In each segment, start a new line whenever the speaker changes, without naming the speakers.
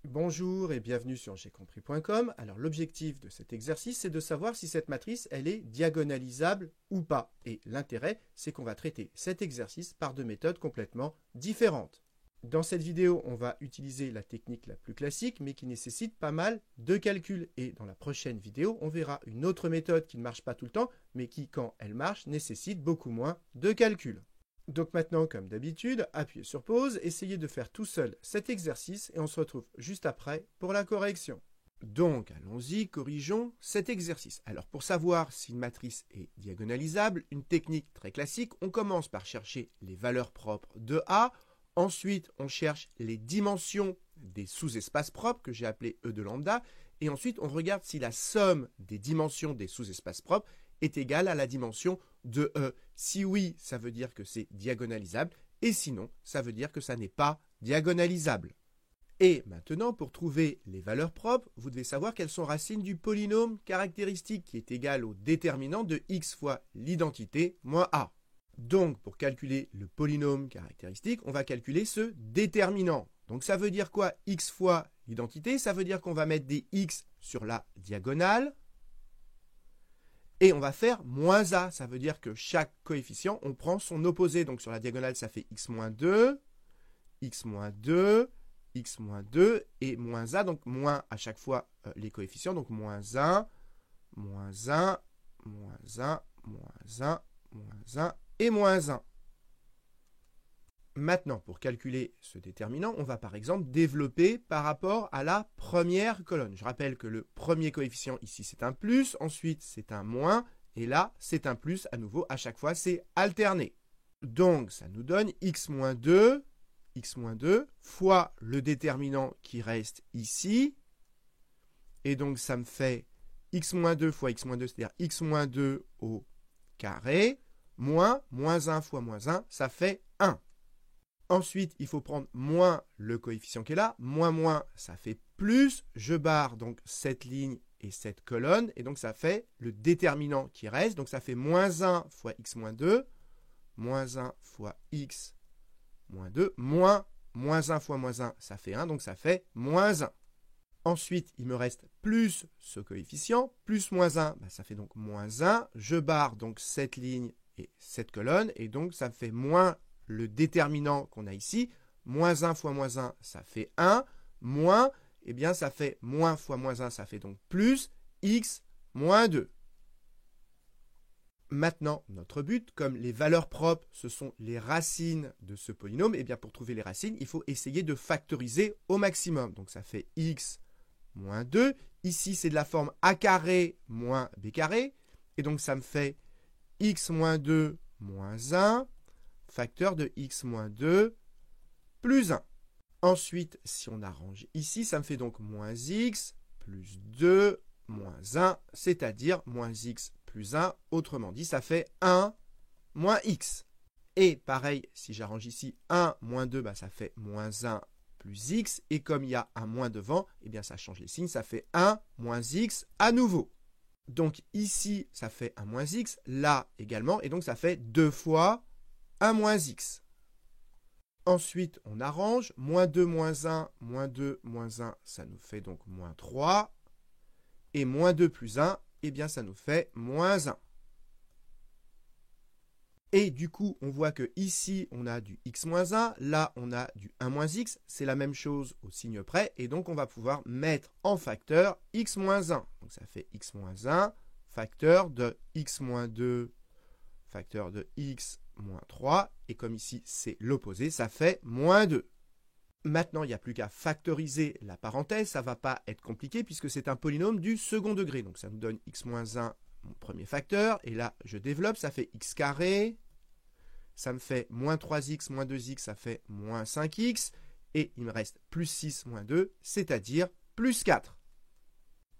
Bonjour et bienvenue sur j'aiscompris.com. Alors l'objectif de cet exercice, c'est de savoir si cette matrice, elle est diagonalisable ou pas. Et l'intérêt, c'est qu'on va traiter cet exercice par deux méthodes complètement différentes. Dans cette vidéo, on va utiliser la technique la plus classique, mais qui nécessite pas mal de calculs. Et dans la prochaine vidéo, on verra une autre méthode qui ne marche pas tout le temps, mais qui, quand elle marche, nécessite beaucoup moins de calculs. Donc maintenant, comme d'habitude, appuyez sur pause, essayez de faire tout seul cet exercice et on se retrouve juste après pour la correction. Donc, allons-y, corrigeons cet exercice. Alors, pour savoir si une matrice est diagonalisable, une technique très classique, on commence par chercher les valeurs propres de A. Ensuite, on cherche les dimensions des sous-espaces propres, que j'ai appelés E de lambda. Et ensuite, on regarde si la somme des dimensions des sous-espaces propres est égale à la dimension de E. Si oui, ça veut dire que c'est diagonalisable. Et sinon, ça veut dire que ça n'est pas diagonalisable. Et maintenant, pour trouver les valeurs propres, vous devez savoir qu'elles sont racines du polynôme caractéristique qui est égal au déterminant de x fois l'identité moins a. Donc, pour calculer le polynôme caractéristique, on va calculer ce déterminant. Donc, ça veut dire quoi? X fois l'identité, ça veut dire qu'on va mettre des x sur la diagonale. Et on va faire moins a, ça veut dire que chaque coefficient, on prend son opposé. Donc, sur la diagonale, ça fait x moins 2, x moins 2, x moins 2 et moins a. Donc, moins à chaque fois les coefficients. Donc, moins 1, moins 1, moins 1, moins 1, moins 1 et moins 1. Maintenant, pour calculer ce déterminant, on va par exemple développer par rapport à la première colonne. Je rappelle que le premier coefficient ici, c'est un plus, ensuite c'est un moins, et là, c'est un plus à nouveau. À chaque fois, c'est alterné. Donc, ça nous donne x moins 2 fois le déterminant qui reste ici. Et donc, ça me fait x moins 2 fois x moins 2, c'est-à-dire x moins 2 au carré, moins 1 fois moins 1, ça fait 1. Ensuite, il faut prendre moins le coefficient qui est là. Moins, ça fait plus. Je barre donc cette ligne et cette colonne. Et donc, ça fait le déterminant qui reste. Donc, ça fait moins 1 fois x moins 2. Moins 1 fois x moins 2. Moins 1 fois moins 1, ça fait 1. Donc, ça fait moins 1. Ensuite, il me reste plus ce coefficient. Plus moins 1, ça fait donc moins 1. Je barre donc cette ligne et cette colonne. Et donc, ça me fait moins le déterminant qu'on a ici, moins 1 fois moins 1, ça fait 1, moins, eh bien ça fait moins fois moins 1, ça fait donc plus x moins 2. Maintenant, notre but, comme les valeurs propres, ce sont les racines de ce polynôme, eh bien pour trouver les racines, il faut essayer de factoriser au maximum. Donc ça fait x moins 2. Ici, c'est de la forme a carré moins b carré. Et donc ça me fait x moins 2 moins 1. Facteur de x moins 2 plus 1. Ensuite, si on arrange ici, ça me fait donc moins x plus 2 moins 1, c'est-à-dire moins x plus 1. Autrement dit, ça fait 1 moins x. Et pareil, si j'arrange ici 1 moins 2, ça fait moins 1 plus x. Et comme il y a un moins devant, eh bien ça change les signes, ça fait 1 moins x à nouveau. Donc ici, ça fait 1 moins x, là également, et donc ça fait 2 fois 1 moins x. Ensuite, on arrange. Moins 2, moins 1, moins 2, moins 1, ça nous fait donc moins 3. Et moins 2 plus 1, eh bien, ça nous fait moins 1. Et du coup, on voit que ici, on a du x moins 1. Là, on a du 1 moins x. C'est la même chose au signe près. Et donc, on va pouvoir mettre en facteur x moins 1. Donc, ça fait x moins 1, facteur de x moins 2, facteur de x moins 3, et comme ici c'est l'opposé, ça fait moins 2. Maintenant, il n'y a plus qu'à factoriser la parenthèse, ça ne va pas être compliqué puisque c'est un polynôme du second degré. Donc ça nous donne x moins 1, mon premier facteur, et là je développe, ça fait x carré, ça me fait moins 3x moins 2x, ça fait moins 5x, et il me reste plus 6 moins 2, c'est-à-dire plus 4.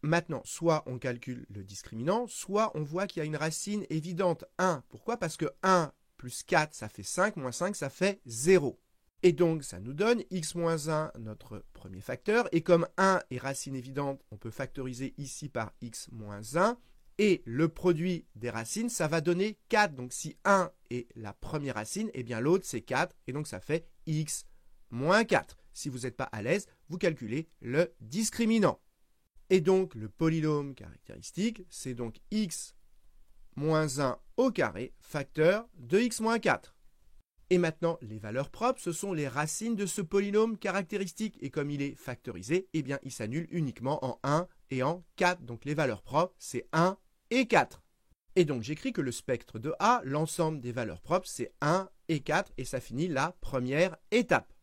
Maintenant, soit on calcule le discriminant, soit on voit qu'il y a une racine évidente, 1. Pourquoi? Parce que 1 plus 4, ça fait 5, moins 5, ça fait 0. Et donc, ça nous donne x moins 1, notre premier facteur. Et comme 1 est racine évidente, on peut factoriser ici par x moins 1. Et le produit des racines, ça va donner 4. Donc, si 1 est la première racine, eh bien l'autre, c'est 4. Et donc, ça fait x moins 4. Si vous n'êtes pas à l'aise, vous calculez le discriminant. Et donc, le polynôme caractéristique, c'est donc x moins 1 au carré, facteur de x moins 4. Et maintenant, les valeurs propres, ce sont les racines de ce polynôme caractéristique. Et comme il est factorisé, eh bien, il s'annule uniquement en 1 et en 4. Donc, les valeurs propres, c'est 1 et 4. Et donc, j'écris que le spectre de A, l'ensemble des valeurs propres, c'est 1 et 4. Et ça finit la première étape.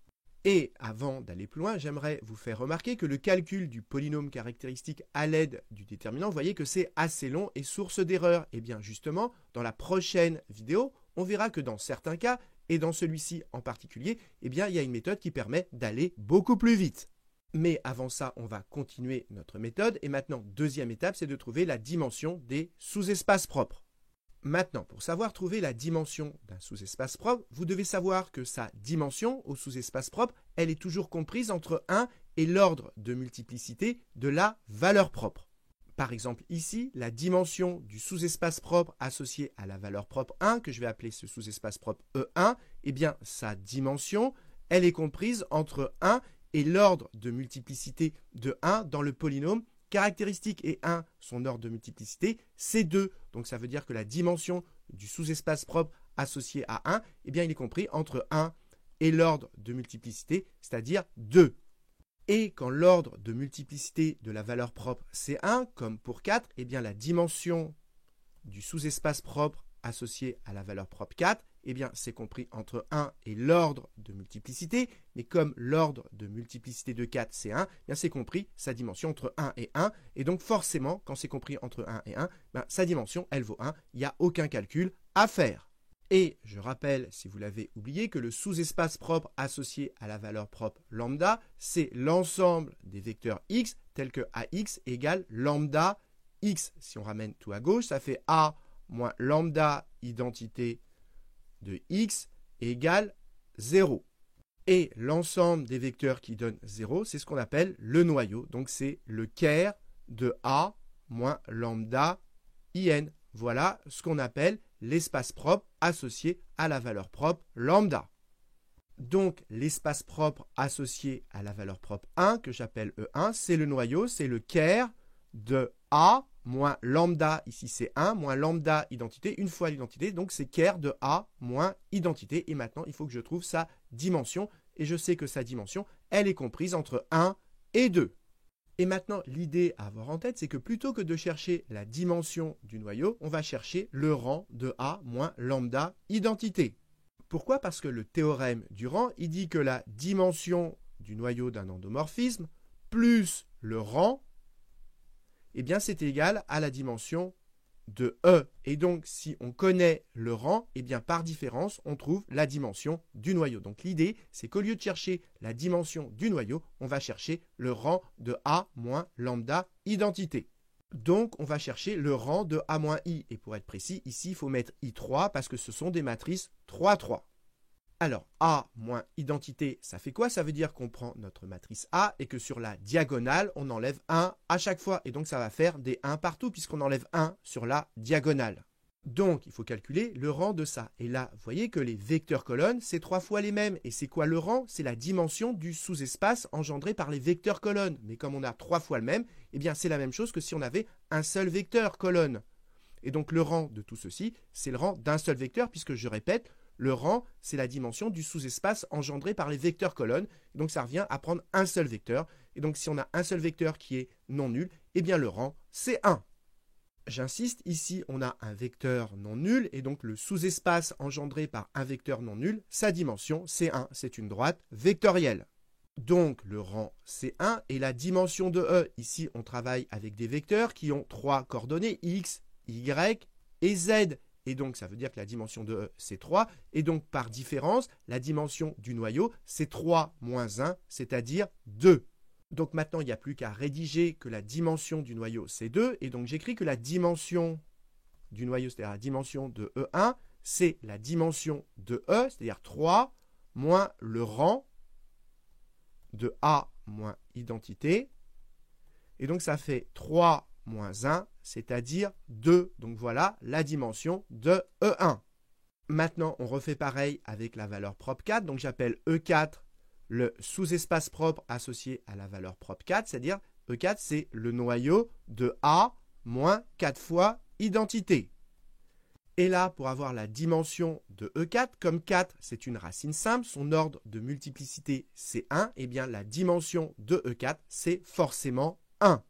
Et avant d'aller plus loin, j'aimerais vous faire remarquer que le calcul du polynôme caractéristique à l'aide du déterminant, vous voyez que c'est assez long et source d'erreur. Et bien justement, dans la prochaine vidéo, on verra que dans certains cas, et dans celui-ci en particulier, eh bien, il y a une méthode qui permet d'aller beaucoup plus vite. Mais avant ça, on va continuer notre méthode. Et maintenant, deuxième étape, c'est de trouver la dimension des sous-espaces propres. Maintenant, pour savoir trouver la dimension d'un sous-espace propre, vous devez savoir que sa dimension au sous-espace propre, elle est toujours comprise entre 1 et l'ordre de multiplicité de la valeur propre. Par exemple, ici, la dimension du sous-espace propre associé à la valeur propre 1, que je vais appeler ce sous-espace propre E1, eh bien, sa dimension, elle est comprise entre 1 et l'ordre de multiplicité de 1 dans le polynôme caractéristique. Et 1, son ordre de multiplicité, c'est 2. Donc, ça veut dire que la dimension du sous-espace propre associé à 1, eh bien, il est compris entre 1 et l'ordre de multiplicité, c'est-à-dire 2. Et quand l'ordre de multiplicité de la valeur propre c'est 1, comme pour 4, eh bien la dimension du sous-espace propre associé à la valeur propre 4, eh bien c'est compris entre 1 et l'ordre de multiplicité. Mais comme l'ordre de multiplicité de 4 c'est 1, eh bien c'est compris sa dimension entre 1 et 1. Et donc forcément, quand c'est compris entre 1 et 1, ben, sa dimension elle vaut 1. Il n'y a aucun calcul à faire. Et je rappelle, si vous l'avez oublié, que le sous-espace propre associé à la valeur propre lambda, c'est l'ensemble des vecteurs x, tels que ax égale lambda x. Si on ramène tout à gauche, ça fait a moins lambda identité de x égale 0. Et l'ensemble des vecteurs qui donnent 0, c'est ce qu'on appelle le noyau. Donc c'est le ker de a moins lambda in. Voilà ce qu'on appelle l'espace propre associé à la valeur propre lambda. Donc, l'espace propre associé à la valeur propre 1, que j'appelle E1, c'est le noyau, c'est le ker de A moins lambda, ici c'est 1, moins lambda identité, une fois l'identité, donc c'est ker de A moins identité. Et maintenant, il faut que je trouve sa dimension, et je sais que sa dimension, elle est comprise entre 1 et 2. Et maintenant, l'idée à avoir en tête, c'est que plutôt que de chercher la dimension du noyau, on va chercher le rang de A moins lambda identité. Pourquoi? Parce que le théorème du rang, il dit que la dimension du noyau d'un endomorphisme plus le rang, eh bien c'est égal à la dimension de E. Et donc, si on connaît le rang, eh bien par différence, on trouve la dimension du noyau. Donc l'idée, c'est qu'au lieu de chercher la dimension du noyau, on va chercher le rang de A moins lambda identité. Donc, on va chercher le rang de A moins I. Et pour être précis, ici, il faut mettre I3 parce que ce sont des matrices 3, 3. Alors, A moins identité, ça fait quoi? Ça veut dire qu'on prend notre matrice A et que sur la diagonale, on enlève 1 à chaque fois. Et donc, ça va faire des 1 partout puisqu'on enlève 1 sur la diagonale. Donc, il faut calculer le rang de ça. Et là, vous voyez que les vecteurs colonnes, c'est 3 fois les mêmes. Et c'est quoi le rang? C'est la dimension du sous-espace engendré par les vecteurs colonnes. Mais comme on a 3 fois le même, eh bien, c'est la même chose que si on avait un seul vecteur colonne. Et donc, le rang de tout ceci, c'est le rang d'un seul vecteur puisque, je répète, le rang, c'est la dimension du sous-espace engendré par les vecteurs colonnes. Et donc, ça revient à prendre un seul vecteur. Et donc, si on a un seul vecteur qui est non nul, eh bien, le rang, c'est 1. J'insiste, ici, on a un vecteur non nul. Et donc, le sous-espace engendré par un vecteur non nul, sa dimension, c'est 1. C'est une droite vectorielle. Donc, le rang, c'est 1. Et la dimension de E, ici, on travaille avec des vecteurs qui ont 3 coordonnées, x, y et z. Et donc, ça veut dire que la dimension de E, c'est 3. Et donc, par différence, la dimension du noyau, c'est 3 moins 1, c'est-à-dire 2. Donc, maintenant, il n'y a plus qu'à rédiger que la dimension du noyau, c'est 2. Et donc, j'écris que la dimension du noyau, c'est-à-dire la dimension de E1, c'est la dimension de E, c'est-à-dire 3 moins le rang de A moins identité. Et donc, ça fait 3 moins 1, c'est-à-dire 2. Donc voilà la dimension de E1. Maintenant, on refait pareil avec la valeur propre 4. Donc j'appelle E4 le sous-espace propre associé à la valeur propre 4, c'est-à-dire E4, c'est le noyau de A moins 4 fois identité. Et là, pour avoir la dimension de E4, comme 4, c'est une racine simple, son ordre de multiplicité, c'est 1, et bien la dimension de E4, c'est forcément 1.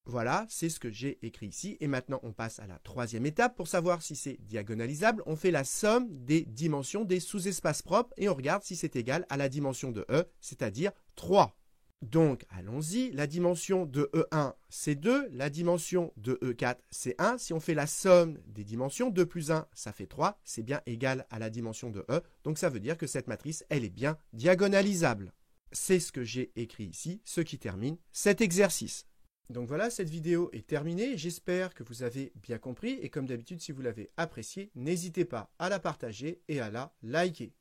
Voilà, c'est ce que j'ai écrit ici. Et maintenant, on passe à la troisième étape. Pour savoir si c'est diagonalisable, on fait la somme des dimensions des sous-espaces propres et on regarde si c'est égal à la dimension de E, c'est-à-dire 3. Donc, allons-y. La dimension de E1, c'est 2. La dimension de E4, c'est 1. Si on fait la somme des dimensions, 2 plus 1, ça fait 3. C'est bien égal à la dimension de E. Donc, ça veut dire que cette matrice, elle est bien diagonalisable. C'est ce que j'ai écrit ici, ce qui termine cet exercice. Donc voilà, cette vidéo est terminée. J'espère que vous avez bien compris. Et comme d'habitude, si vous l'avez appréciée, n'hésitez pas à la partager et à la liker.